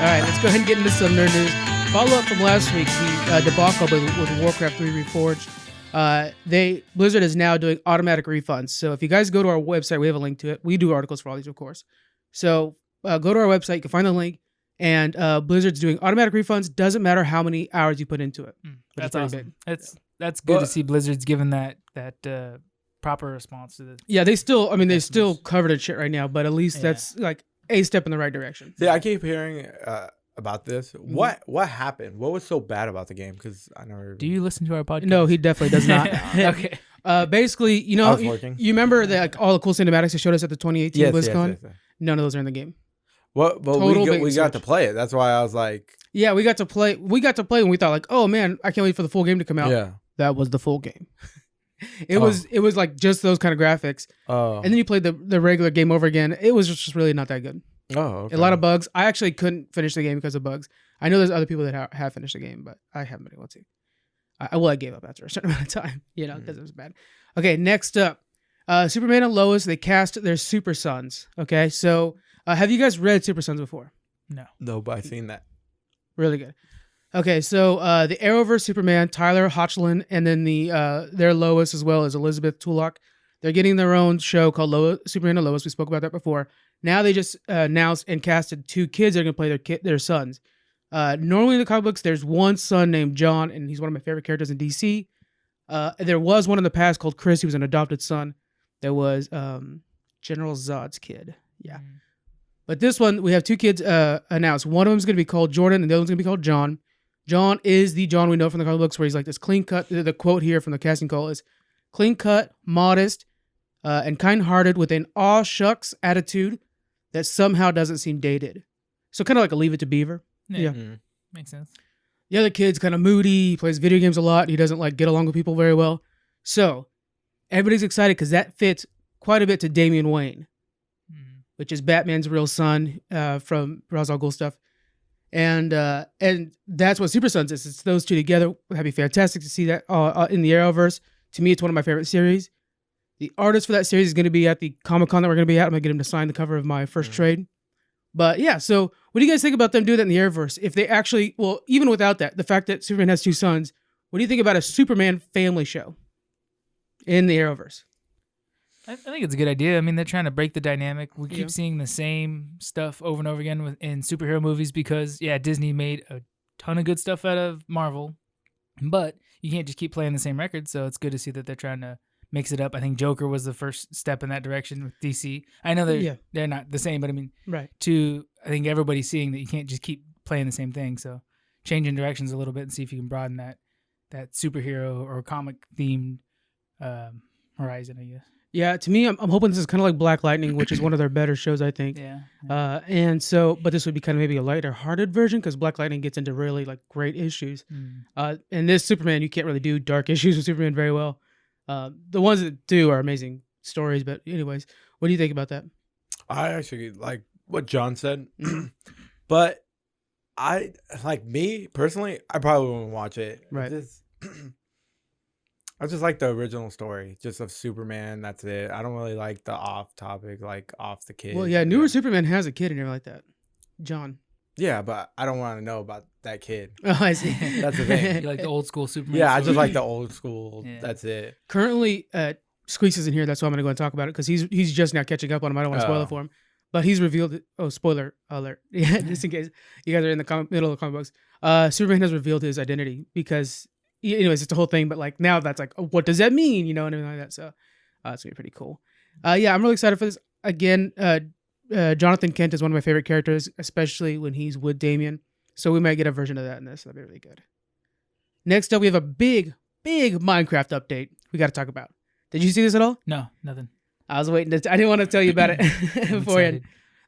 right, let's go ahead and get into some nerd news. Follow up from last week, the debacle with Warcraft 3 Reforged. Blizzard is now doing automatic refunds. So if you guys go to our website, we have a link to it. We do articles for all these, of course. So go to our website, you can find the link, and Blizzard's doing automatic refunds. Doesn't matter how many hours you put into it. That's awesome. That's good to see Blizzard's given that proper response to this. Yeah, they still covered it shit right now, but at least that's like a step in the right direction. Yeah, I keep hearing about this. What happened? What was so bad about the game? Because I never. Do you listen to our podcast? No, he definitely does not. Okay. Basically, you remember that all the cool cinematics they showed us at the 2018 BlizzCon? Yes. None of those are in the game. What? But we got to play it. That's why I was like. Yeah, we got to play. And we thought like, oh man, I can't wait for the full game to come out. Yeah, that was the full game. It was like just those kind of graphics. And then you played the regular game over again. It was just really not that good. Okay. A lot of bugs. I actually couldn't finish the game because of bugs. I know there's other people that have finished the game, but I haven't been able to. I gave up after a certain amount of time, because it was bad. Okay, next up, Superman and Lois. They cast their Super Sons. Okay, so have you guys read Super Sons before? No, but I've seen that. Really good. Okay, so the Arrowverse Superman, Tyler Hoechlin, and then their Lois as well as Elizabeth Tulloch. They're getting their own show called Superman and Lois. We spoke about that before. Now they just announced and casted 2 kids that are going to play their sons. Normally in the comic books, there's one son named John, and he's one of my favorite characters in DC. There was one in the past called Chris. He was an adopted son. There was General Zod's kid. Yeah. But this one, we have 2 kids announced. One of them is going to be called Jordan, and the other one's going to be called John. John is the John we know from the comic books, where he's like this clean cut. The quote here from the casting call is clean cut, modest, and kind-hearted with an aw shucks attitude that somehow doesn't seem dated. So kind of like a Leave It to Beaver. Yeah. Makes sense. The other kid's kind of moody. He plays video games a lot. He doesn't like get along with people very well. So everybody's excited because that fits quite a bit to Damian Wayne, which is Batman's real son from Ra's al Ghul stuff. And that's what Super Sons is. It's those 2 together. That'd be fantastic to see that in the Arrowverse. To me, it's one of my favorite series. The artist for that series is going to be at the Comic-Con that we're going to be at. I'm going to get him to sign the cover of my first trade. But yeah, so what do you guys think about them doing that in the Arrowverse? If they actually, even without that, the fact that Superman has 2 sons, what do you think about a Superman family show in the Arrowverse? I think it's a good idea. I mean, they're trying to break the dynamic. We keep seeing the same stuff over and over again in superhero movies because, Disney made a ton of good stuff out of Marvel, but you can't just keep playing the same record, so it's good to see that they're trying to mix it up. I think Joker was the first step in that direction with DC. I know they're not the same, but I mean, right. I think everybody's seeing that you can't just keep playing the same thing, so changing directions a little bit and see if you can broaden that superhero or comic-themed horizon, I guess. Yeah, to me, I'm hoping this is kind of like Black Lightning, which is one of their better shows, I think. Yeah. And so, but this would be kind of maybe a lighter-hearted version because Black Lightning gets into really like great issues. And this Superman, you can't really do dark issues with Superman very well. The ones that do are amazing stories. But anyways, what do you think about that? I actually like what John said, but me personally, I probably wouldn't watch it. Right. I just like the original story, just of Superman. That's it. I don't really like the off topic, like off the kid. Well, yeah, newer Superman has a kid and everything like that. John. Yeah, but I don't want to know about that kid. Oh, I see. That's the thing. You like the old school Superman? Yeah, I just like the old school. Yeah. That's it. Currently, Squeaks isn't here. That's why I'm going to go and talk about it because he's just now catching up on him. I don't want to spoil it for him. But he's revealed it. Oh, spoiler alert. Yeah, just in case you guys are in the middle of the comic books. Superman has revealed his identity because... Anyways, it's the whole thing, but like now that's like, what does that mean? And everything like that. So it's gonna be pretty cool. Yeah, I'm really excited for this. Again, Jonathan Kent is one of my favorite characters, especially when he's with Damian. So we might get a version of that in this. That'd be really good. Next up, we have a big Minecraft update we got to talk about. Did you see this at all? No, nothing. I was waiting. I didn't want to tell you about it beforehand.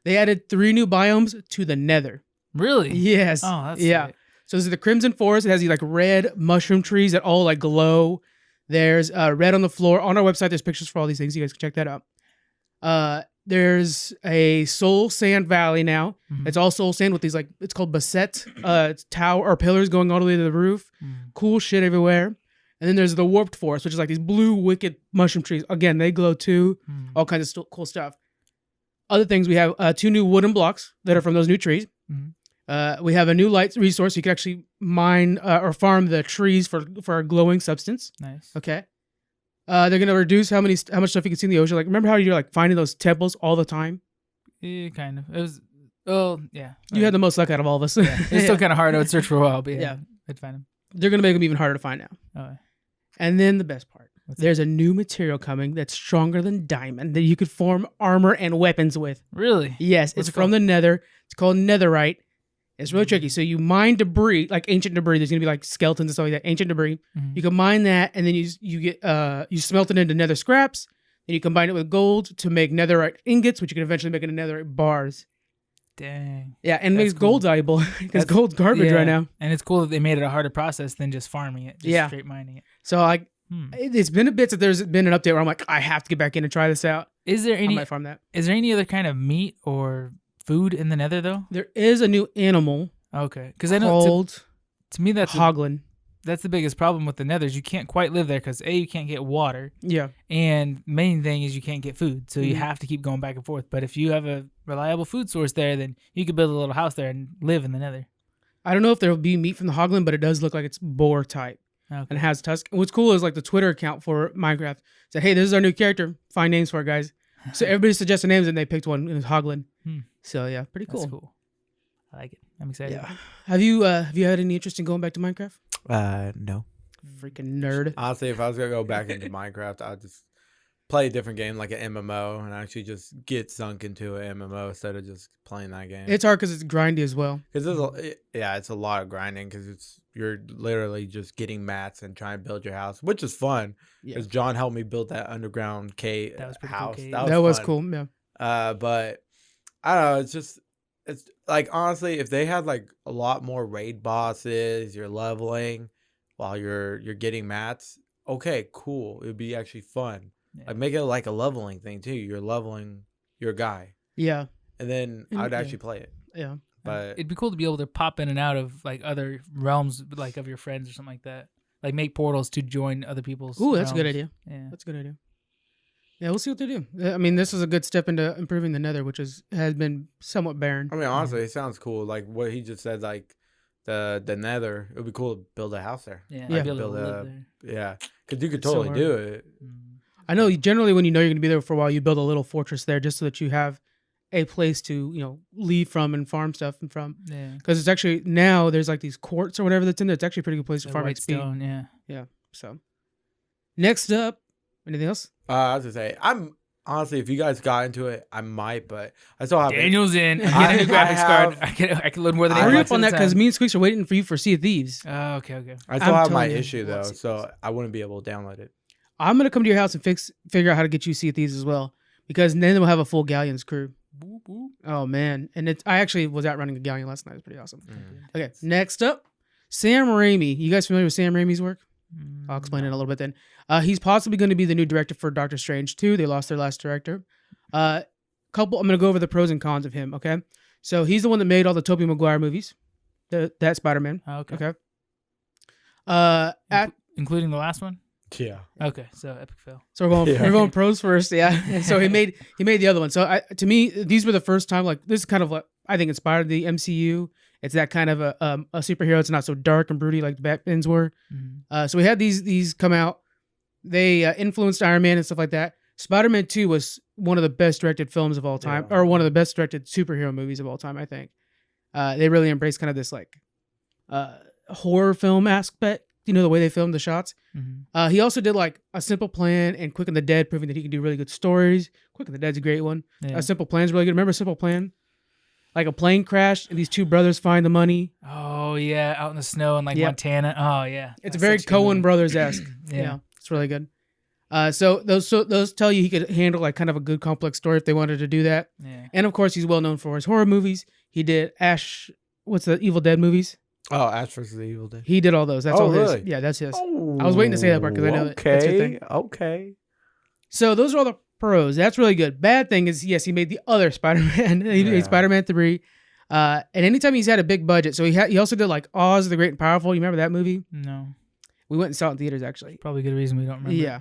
They added 3 new biomes to the Nether. Really? Yes. Oh, that's sweet. So this is the Crimson Forest. It has these like red mushroom trees that all like glow. There's red on the floor. On our website, there's pictures for all these things. You guys can check that out. There's a Soul Sand Valley now. It's all Soul Sand with these like, it's called Basset tower or pillars going all the way to the roof. Cool shit everywhere. And then there's the Warped Forest, which is like these blue wicked mushroom trees. Again, they glow too. All kinds of cool stuff. Other things, we have 2 new wooden blocks that are from those new trees. We have a new light resource. You can actually mine or farm the trees for a glowing substance. Nice. Okay. They're gonna reduce how much stuff you can see in the ocean. Like, remember how you're like finding those temples all the time? Yeah, kind of. It was. Oh, yeah. You had the most luck out of all of us. Yeah. It's still kind of hard. I would search for a while, but Yeah. I'd find them. They're gonna make them even harder to find now. Oh. And then the best part. What's There's a new material coming that's stronger than diamond that you could form armor and weapons with. Really? Yes, What's it's it from the Nether. It's called netherite. It's really tricky. So you mine debris, like ancient debris. There's gonna be like skeletons and stuff like that. Ancient debris. Mhm. You can mine that, and then you get you smelt it into nether scraps. Then you combine it with gold to make netherite ingots, which you can eventually make into netherite bars. Dang. Yeah, and it That's makes gold cool. valuable because That's- gold's garbage Yeah. right now. And it's cool that they made it a harder process than just farming it. Just Yeah. straight mining it. So like, Hmm. it's been a bit that there's been an update where I'm like, I have to get back in and try this out. Is there I any might farm that. other kind of meat or food in the Nether though? There is a new animal Okay, because I know called to me that's Hoglin. that's the biggest problem with the Nethers. You can't quite live there because you can't get water, Yeah. and main thing is you can't get food. So you Mhm. have to keep going back and forth. But if you have a reliable food source there, then you could build a little house there and live in the Nether. I don't know if there'll be meat from the Hoglin, but it does look like it's boar type and Okay. it has tusk. And what's cool is like the Twitter account for Minecraft said, "Hey, this is our new character. Find names for it, guys." So everybody suggested names and they picked one. It was Hoglin. Hmm. So yeah, pretty That's cool. cool. I like it. I'm excited. Yeah. Have you had any interest in going back to Minecraft? No. Freaking nerd. Honestly, if I was gonna go back into Minecraft, I'd just play a different game like an MMO and actually just get sunk into an MMO instead of just playing that game. It's hard because it's grindy as well. Because it's a lot of grinding because you're literally just getting mats and trying to build your house, which is fun. Yeah. Because John helped me build that underground cave That was pretty cool house. cave. That was fun. cool. Yeah. But I don't know. It's like honestly, if they had like a lot more raid bosses, you're leveling while you're getting mats. Okay, cool. It would be actually fun. Yeah. Like make it like a leveling thing too. You're leveling your guy, Yeah. and then And- I'd yeah. actually play it. Yeah. But It'd be cool to be able to pop in and out of like other realms, like of your friends or something like that. Like make portals to join other people's. Ooh, that's a good realms. idea. Yeah. That's a good idea. Yeah, we'll see what they do. I mean, this is a good step into improving the Nether, which has been somewhat barren. I mean, honestly, it sounds cool. Like what he just said, like the Nether. It would be cool to build a house there. Yeah. Yeah. I'd be able to Build live a- there. Yeah, because you could It's so totally hard. do it. Mm. I know generally when you know you're going to be there for a while, you build a little fortress there just so that you have a place to, leave from and farm stuff and from. Yeah. Because it's actually now there's like these quartz or whatever that's in there. It's actually a pretty good place to The farm white XP. stone, yeah. So next up, anything else? I was gonna say, I'm honestly, if you guys got into it, I might, but I still have Daniel's in. I I- get a new I graphics have- card. I can load more than I eight Hurry bucks up on at that a because time. me and Squeaks are waiting for you for Sea of Thieves. Oh, okay. I still I'm have my telling you, issue I though, love Sea of so Thieves. I wouldn't be able to download it. I'm gonna come to your house and figure out how to get you Sea of Thieves as well, because then we'll have a full galleons crew. Boop, boop. Oh man, and I actually was out running a galleon last night. It was pretty awesome. Mm. Okay, next up, Sam Raimi. You guys familiar with Sam Raimi's work? Mm, I'll explain it a little bit then. He's possibly going to be the new director for Doctor Strange 2. They lost their last director. I'm going to go over the pros and cons of him, okay? So he's the one that made all the Tobey Maguire movies, that Spider-Man, Oh, okay. okay? Including the last one. Yeah. Okay, so epic fail. So we're Yeah. going pros first, yeah. And so he made the other one. So to me, these were the first time, like, this is kind of like, I think inspired the MCU. It's that kind of a superhero. It's not so dark and broody like the Batmans were. Mhm. So we had these come out. They influenced Iron Man and stuff like that. Spider-Man 2 was one of the best directed films of all time, Yeah. or one of the best directed superhero movies of all time, I think. They really embraced kind of this like horror film aspect, the way they filmed the shots. Mhm. He also did like A Simple Plan and Quick and the Dead, proving that he can do really good stories. Quick and the Dead's a great one. Yeah. A Simple Plan's really good. Remember A Simple Plan? Like a plane crashed and these two brothers find the money. Oh yeah, out in the snow in like Yep. Montana. Oh yeah, It's That's very such a good movie. Coen Brothers esque. Yeah. It's really good. So those tell you he could handle like kind of a good complex story if they wanted to do that. Yeah. And of course, he's well known for his horror movies. He did what's the Evil Dead movies? Oh, Ash vs. the Evil Dead. He did all those. That's Oh, all his. really? Yeah, that's his. Oh, I was waiting to say that part 'cause I know that's your thing. Okay. So those are all the pros. That's really good. Bad thing is, yes, he made the other Spider-Man. He Yeah. made Spider-Man 3. And anytime he's had a big budget, so he also did like Oz the Great and Powerful. You remember that movie? No, We went and saw it in theaters actually. probably a good reason we don't remember. Yeah.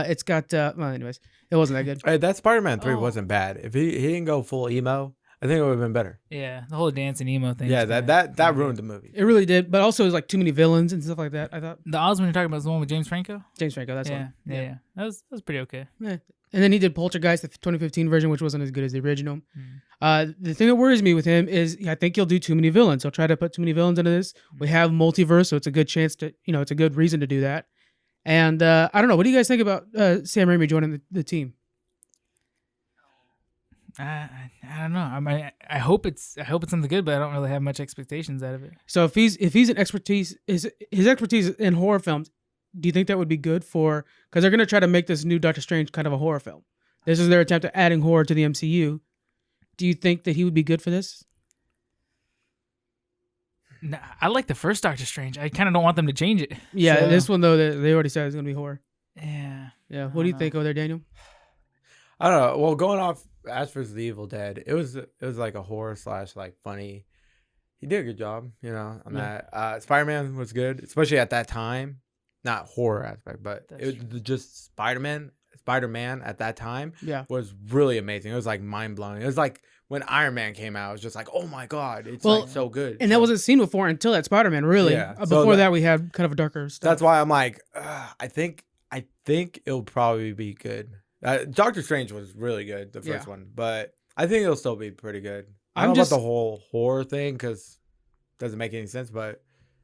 It's got well, anyways, it wasn't that good. Hey, that Spider-Man 3 Oh. wasn't bad. If he didn't go full emo, I think it would have been better. Yeah, the whole dance and emo thing. Yeah, that ruined the movie. It really did, but also it was like too many villains and stuff like that. I thought The Osmond you're talking about is the one with James Franco. James Franco, that's Yeah, one. yeah. That was pretty okay. Yeah. And then he did Poltergeist, the 2015 version, which wasn't as good as the original. Mm. The thing that worries me with him is I think he'll do too many villains. He'll try to put too many villains into this. We have multiverse, so it's a good chance to, it's a good reason to do that. And I don't know. What do you guys think about Sam Raimi joining the team? I don't know. I hope it's something good, but I don't really have much expectations out of it. So if he's an expertise, his expertise in horror films, do you think that would be good for? Because they're gonna try to make this new Doctor Strange kind of a horror film. This is their attempt at adding horror to the MCU. Do you think that he would be good for this? No, I like the first Doctor Strange. I kind of don't want them to change it. Yeah, So, this one though, they already said it's gonna be horror. Yeah. Yeah. What do you think over there, Daniel? I don't know. Well, going off Ash vs. the Evil Dead, it was like a horror / like funny. He did a good job, on that. Spider-Man was good, especially at that time. Not horror aspect, but just Spider-Man at that time was really amazing. It was like mind-blowing. It was like when Iron Man came out, it was just like, oh my God, it's like so good. And that wasn't seen before until that Spider-Man, really. Yeah. Before that, we had kind of a darker stuff. That's why I'm like, I think it'll probably be good. Doctor Strange was really good, the first one, but I think it'll still be pretty good. I don't know about the whole horror thing because it doesn't make any sense, but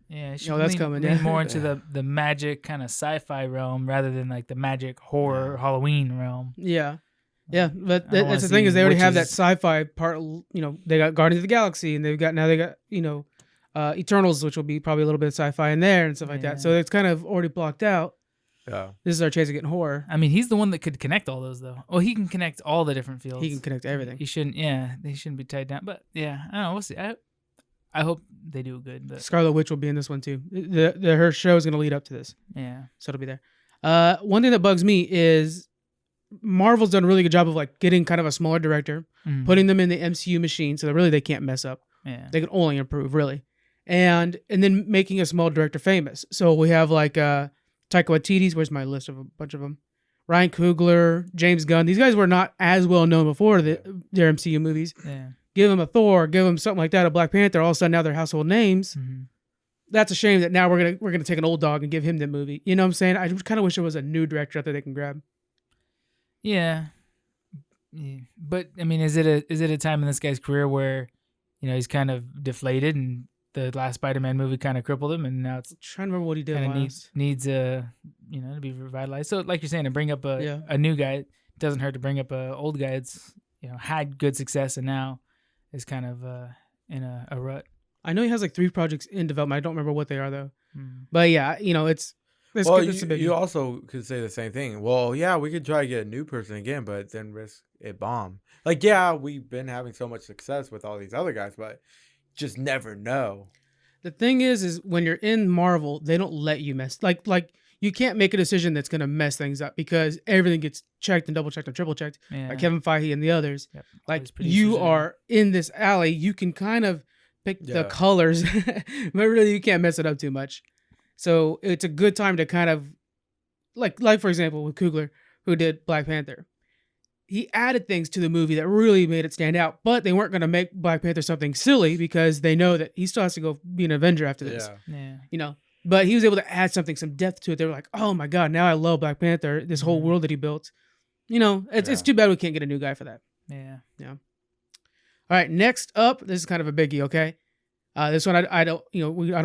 yeah, it that's lean, coming. Lean more into the magic kind of sci-fi realm rather than like the magic horror Halloween realm. Yeah, but that's the thing is they already have that sci-fi part. They got Guardians of the Galaxy, and they got Eternals, which will be probably a little bit of sci-fi in there and stuff like that. So it's kind of already blocked out. Yeah, this is our chance of getting horror. I mean, he's the one that could connect all those, though. Oh, he can connect all the different fields. He can connect everything. He shouldn't. Yeah, they shouldn't be tied down. But yeah, I don't know. We'll see. I hope they do good. But Scarlet Witch will be in this one too. Her show is going to lead up to this. Yeah, so it'll be there. One thing that bugs me is Marvel's done a really good job of like getting kind of a smaller director, putting them in the MCU machine, so that really they can't mess up. Yeah, they can only improve really, and then making a small director famous. So we have like Taika Waititi's. Where's my list of a bunch of them? Ryan Coogler, James Gunn. These guys were not as well known before their MCU movies. Yeah. Give them a Thor, give them something like that, a Black Panther. All of a sudden, now they're household names. Mm-hmm. That's a shame that now we're gonna take an old dog and give him the movie. You know what I'm saying? I kind of wish there was a new director out there they can grab. Yeah, but I mean, is it a time in this guy's career where he's kind of deflated and the last Spider-Man movie kind of crippled him, and now it's I'm trying to remember what he did last. Needs to be revitalized. So like you're saying, to bring up a new guy, it doesn't hurt to bring up a old guy. It's had good success and now is kind of in a rut. I know he has like 3 projects in development. I don't remember what they are though. But yeah, it's well, you also could say the same thing. Well, yeah, we could try to get a new person again, but then risk it bomb. Like, yeah, we've been having so much success with all these other guys, but just never know. The thing is when you're in Marvel, they don't let you mess. Like you can't make a decision that's gonna mess things up because everything gets checked and double checked and triple checked. Yeah. Like Kevin Feige and the others. Yep. Like you are in this alley, you can kind of pick the colors, but really you can't mess it up too much. So it's a good time to kind of like for example with Coogler, who did Black Panther. He added things to the movie that really made it stand out, but they weren't going to make Black Panther something silly because they know that he still has to go be an Avenger after this. Yeah. But he was able to add some depth to it. They were like, oh my God, now I love Black Panther, this whole world that he built. It's too bad we can't get a new guy for that. Yeah. Yeah. All right, next up, this is kind of a biggie, okay? This one I don't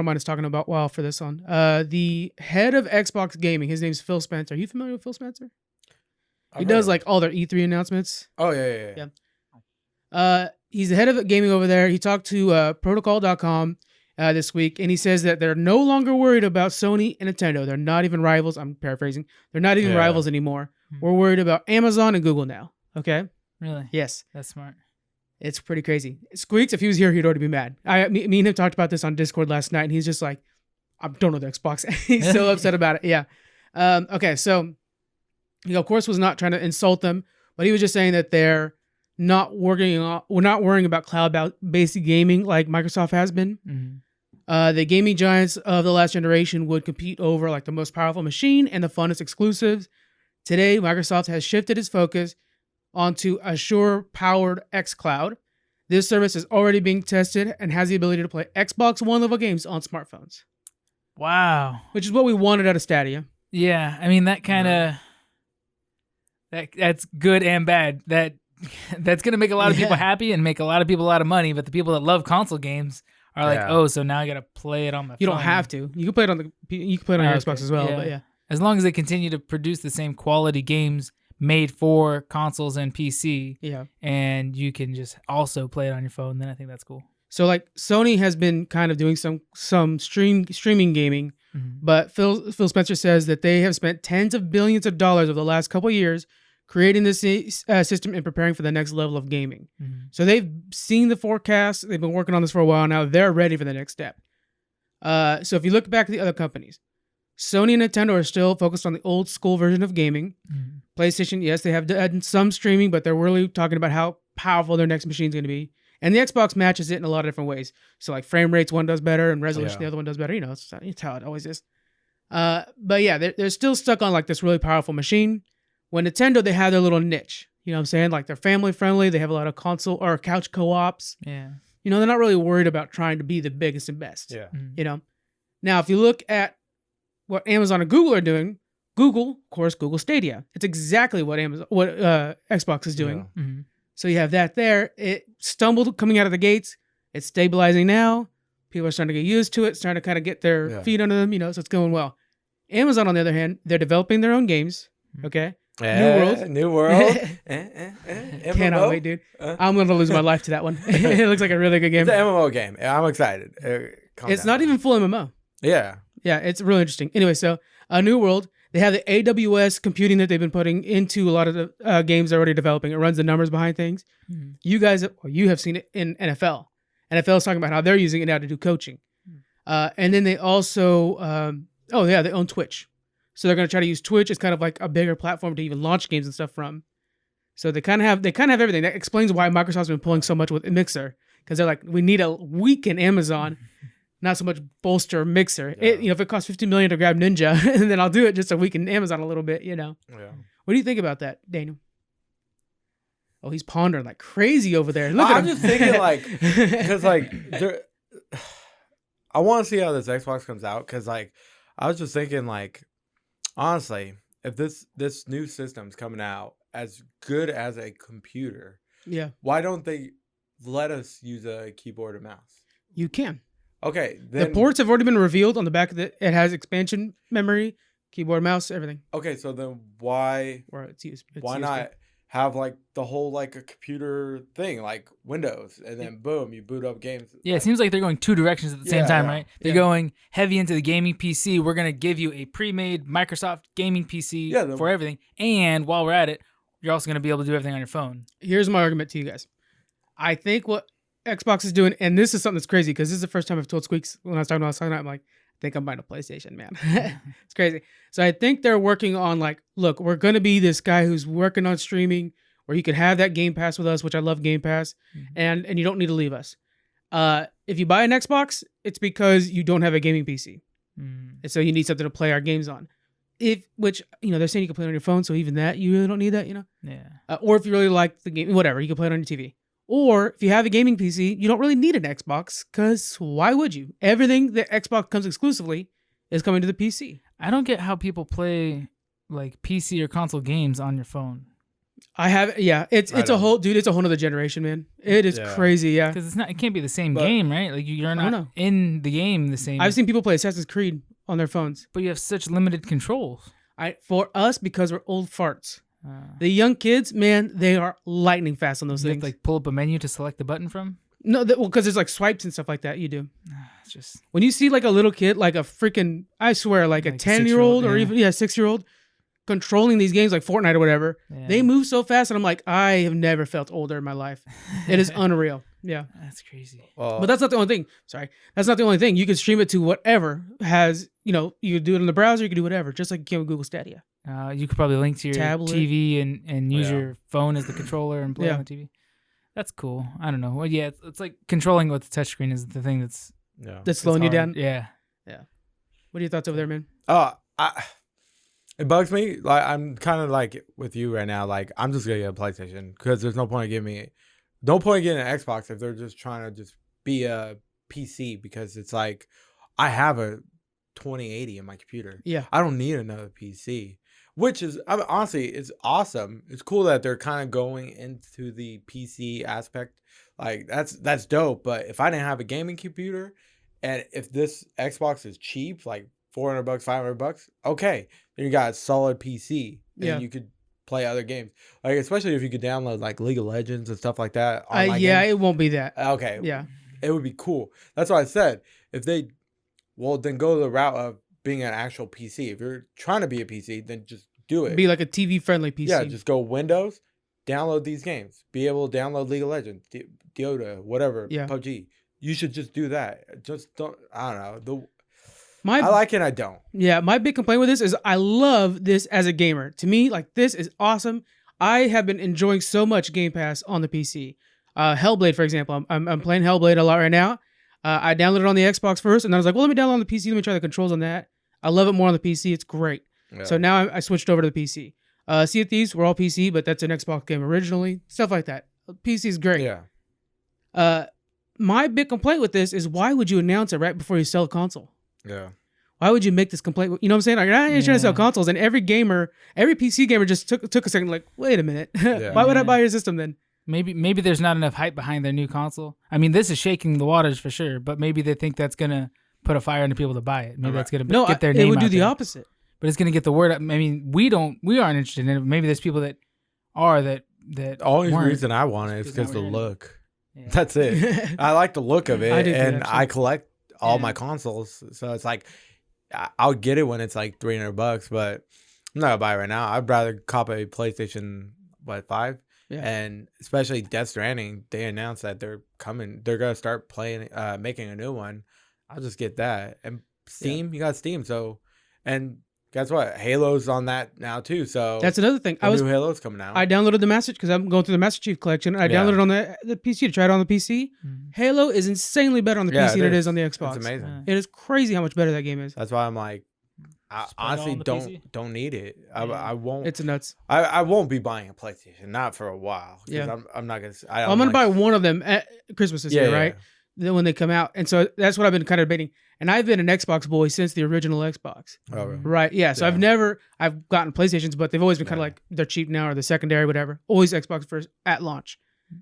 mind us talking about while for this one. The head of Xbox Gaming, his name's Phil Spencer. Are you familiar with Phil Spencer? He does like all their E3 announcements. Oh yeah. He's the head of gaming over there. He talked to Protocol.com this week, and he says that they're no longer worried about Sony and Nintendo. They're not even rivals. I'm paraphrasing. They're not even rivals anymore. We're worried about Amazon and Google now. Okay. Really? Yes. That's smart. It's pretty crazy. Squeaks, if he was here, he'd already be mad. Me and him talked about this on Discord last night, and he's just like, I don't know the Xbox. He's so upset about it. Yeah. Okay, so he, of course, was not trying to insult them, but he was just saying that we're not worrying about cloud-based gaming like Microsoft has been. Mm-hmm. The gaming giants of the last generation would compete over like the most powerful machine and the funnest exclusives. Today, Microsoft has shifted its focus onto Azure-powered xCloud. This service is already being tested and has the ability to play Xbox One level games on smartphones, Wow. which is what we wanted out of Stadia. Yeah, I mean that kind of that's good and bad. That's gonna make a lot of people happy and make a lot of people a lot of money. But the people that love console games are like, oh, so now I gotta play it on my phone. You don't have to. You can play it on your Xbox as well. Yeah. But yeah, as long as they continue to produce the same quality games made for consoles and PC, and you can just also play it on your phone, then I think that's cool. So like Sony has been kind of doing some streaming gaming, but Phil Spencer says that they have spent tens of billions of dollars over the last couple of years creating this system and preparing for the next level of gaming. So they've seen the forecast. They've been working on this for a while now. They're ready for the next step. So if you look back at the other companies, Sony and Nintendo are still focused on the old school version of gaming. PlayStation, yes, they have done some streaming, but they're really talking about how powerful their next machine is going to be. And the Xbox matches it in a lot of different ways. So like frame rates, one does better, and resolution, the other one does better. You know, it's how it always is. But yeah, they're still stuck on like this really powerful machine. When Nintendo, they have their little niche. You know what I'm saying? Like they're family friendly. They have a lot of console or couch co-ops. Yeah. You know, they're not really worried about trying to be the biggest and best. Yeah. You know? Now, if you look at what Amazon and Google are doing, Google, of course, Google Stadia. It's exactly what Xbox is doing. Yeah. So you have that there. It stumbled coming out of the gates. It's stabilizing now. People are starting to get used to it, starting to kind of get their feet under them, you know, so it's going well. Amazon, on the other hand, they're developing their own games. Okay. New World. Cannot wait, dude. I'm going to lose my life to that one. It looks like a really good game. It's an MMO game. I'm excited. It's not even full MMO. Yeah. Yeah, it's really interesting. Anyway, so New World, they have the AWS computing that they've been putting into a lot of the games they're already developing. It runs the numbers behind things. You guys, you have seen it in NFL. NFL is talking about how they're using it now to do coaching. And then they also, they own Twitch. So they're going to try to use Twitch as kind of like a bigger platform to even launch games and stuff from. So they kind of have everything. That explains why Microsoft's been pulling so much with Mixer, because they're like, we need a weaken Amazon, not so much bolster Mixer. Yeah. If it costs $50 million to grab Ninja, then I'll do it just to weaken Amazon a little bit. You know. Yeah. What do you think about that, Daniel? Oh, he's pondering like crazy over there. Look at him. I'm just thinking like, because like, I want to see how this Xbox comes out, because like, I was just thinking like, honestly, if this new system's coming out as good as a computer, why don't they let us use a keyboard and mouse? You can. Okay, then the ports have already been revealed on the back of it. It has expansion memory, keyboard, mouse, everything. Okay, so then why not have like the whole like a computer thing, like Windows, and then boom, you boot up games. Yeah, it seems like they're going two directions at the same time, right? They're going heavy into the gaming PC. We're gonna give you a pre-made Microsoft gaming PC for everything, and while we're at it, you're also gonna be able to do everything on your phone. Here's my argument to you guys. I think what Xbox is doing, and this is something that's crazy because this is the first time I've told Squeaks when I was talking about last night, I'm like, I think I'm buying a PlayStation, man. It's crazy. So I think they're working on like, look, we're going to be this guy who's working on streaming where you could have that Game Pass with us, which I love Game Pass, and you don't need to leave us. If you buy an Xbox, it's because you don't have a gaming PC. And so you need something to play our games on. Which, they're saying you can play it on your phone, so even that, you really don't need that, Yeah. Or if you really like the game, whatever, you can play it on your TV. Or if you have a gaming PC, you don't really need an Xbox, because why would you? Everything that Xbox comes exclusively is coming to the PC. I don't get how people play like PC or console games on your phone. I have, it's a whole nother generation, man. It is crazy, yeah. Because it can't be the same game, right? Like you're not in the game the same. I've seen people play Assassin's Creed on their phones, but you have such limited controls. For us, because we're old farts. The young kids, man, they are lightning fast on those things. You have to, like, pull up a menu to select the button from? No, because there's like swipes and stuff like that. You do. It's just when you see like a little kid, like a freaking, I swear, like a 10-year-old or even 6-year-old controlling these games like Fortnite or whatever. Yeah. They move so fast, and I'm like, I have never felt older in my life. It is unreal. Yeah, that's crazy. But that's not the only thing. Sorry, that's not the only thing. You can stream it to whatever has. You can do it in the browser. You can do whatever, just like you can with Google Stadia. You could probably link to your tablet, TV and use your phone as the controller and play on the TV. That's cool. I don't know. Well, yeah, it's like controlling with the touchscreen is the thing that's slowing you down. Yeah. What are your thoughts over there, man? It bugs me. Like I'm kind of like with you right now. Like I'm just gonna get a PlayStation because there's no point in giving me no point getting an Xbox if they're just trying to just be a PC, because it's like I have a 2080 in my computer. Yeah. I don't need another PC, which is honestly, it's awesome. It's cool that they're kind of going into the PC aspect. Like that's dope. But if I didn't have a gaming computer, and if this Xbox is cheap, like $400, $500, okay, then you got a solid PC, and you could play other games. Like especially if you could download like League of Legends and stuff like that. Yeah, it won't be that. Okay. Yeah. It would be cool. That's why I said if they, well, then go the route of being an actual PC. If you're trying to be a PC, then just do it. Be like a TV friendly PC. Yeah, just go Windows, download these games. Be able to download League of Legends, Dota, whatever, PUBG. You should just do that. Just don't. I don't know. I like it. I don't. Yeah, my big complaint with this is I love this as a gamer. To me, like this is awesome. I have been enjoying so much Game Pass on the PC. Hellblade, for example, I'm playing Hellblade a lot right now. I downloaded it on the Xbox first, and then I was like, well, let me download on the PC. Let me try the controls on that. I love it more on the PC. It's great. Yeah. So now I switched over to the PC. Sea of Thieves, we're all PC, but that's an Xbox game originally. Stuff like that. PC is great. Yeah. My big complaint with this is why would you announce it right before you sell a console? Yeah. Why would you make this complaint? You know what I'm saying? Like, I ain't trying to sell consoles, and every PC gamer just took a second, like, wait a minute. Why would I buy your system then? Maybe there's not enough hype behind their new console. I mean, this is shaking the waters for sure, but maybe they think that's gonna put a fire into people to buy it. Maybe that's gonna get their name out. It would do there. the opposite. But it's gonna get the word out. I mean, we aren't interested in it. Maybe there's people that are that. The only reason I want it is because the look. Yeah. That's it. I like the look of it, and I collect all my consoles, so it's like I'll get it when it's like $300, but I'm not gonna buy it right now. I'd rather cop a PlayStation 5. Yeah. And especially Death Stranding, they announced that they're gonna start making a new one. I'll just get that. And Steam, you got Steam, so, and guess what? Halo's on that now too. So that's another thing. New Halo's coming out. I downloaded the Master because I'm going through the Master Chief Collection. I downloaded on the PC to try it on the PC. Halo is insanely better on the PC than it is on the Xbox. It's amazing. It is crazy how much better that game is. That's why I'm like, I honestly don't need it. I won't. It's nuts. I won't be buying a PlayStation, not for a while. Yeah. I'm not gonna. I'm gonna buy one of them at Christmas this year, right? Then when they come out, and so that's what I've been kind of debating. And I've been an Xbox boy since the original Xbox. Oh, right. Yeah. So I've gotten PlayStations, but they've always been kind of like they're cheap now or the secondary, whatever. Always Xbox first at launch.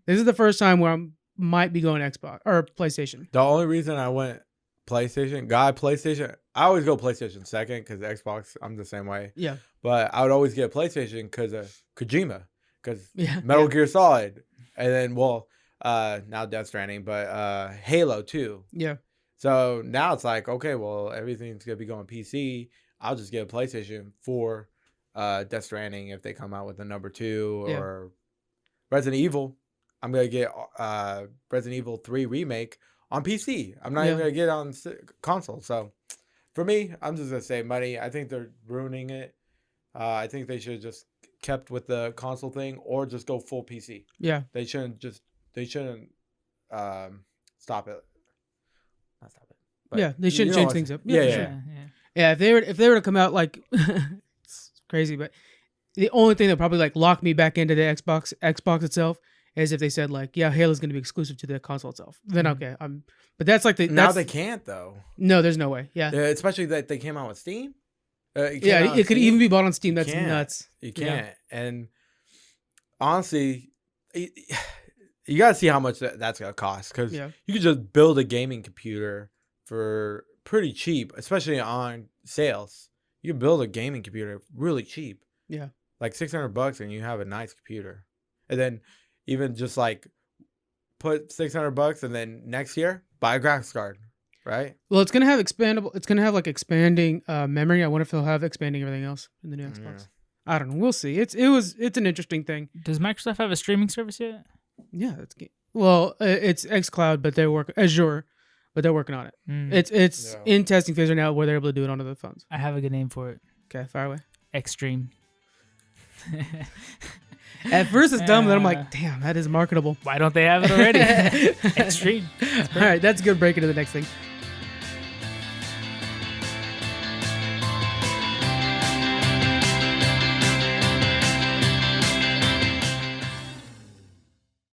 This is the first time where I might be going Xbox or PlayStation. The only reason I went PlayStation, I always go PlayStation second because Xbox, I'm the same way. Yeah. But I would always get PlayStation because of Kojima, because Metal Gear Solid, and then now Death Stranding, but Halo too. Yeah. So now it's like, okay, well, everything's gonna be going PC. I'll just get a PlayStation for Death Stranding if they come out with a number 2 or Resident Evil. I'm gonna get Resident Evil 3 remake on PC. I'm not even gonna get it on console. So for me, I'm just gonna save money. I think they're ruining it. I think they should have just kept with the console thing or just go full PC. Yeah. They shouldn't stop it. Not stop it. But they shouldn't change things up. Yeah. If they were to come out like it's crazy, but the only thing that probably like lock me back into the Xbox itself is if they said like, Halo's going to be exclusive to the console itself. Then okay, but that's like now they can't though. No, there's no way. Yeah, especially that they came out with Steam. It could even be bought on Steam. That's nuts. You can't. And honestly, you got to see how much that's going to cost, because you could just build a gaming computer for pretty cheap, especially on sales. You can build a gaming computer really cheap. Yeah. Like $600 and you have a nice computer. And then even just like put $600 and then next year buy a graphics card, right? Well, it's going to have like expanding memory. I wonder if they'll have expanding everything else in the new Xbox. I don't know. We'll see. It's an interesting thing. Does Microsoft have a streaming service yet? Yeah, it's xCloud, but they work Azure, but they're working on it. It's in testing phase right now where they're able to do it onto the phones. I have a good name for it. Okay, fire away. Extreme. At first it's dumb, then I'm like, damn, that is marketable. Why don't they have it already? Extreme. All right, that's a good break into the next thing.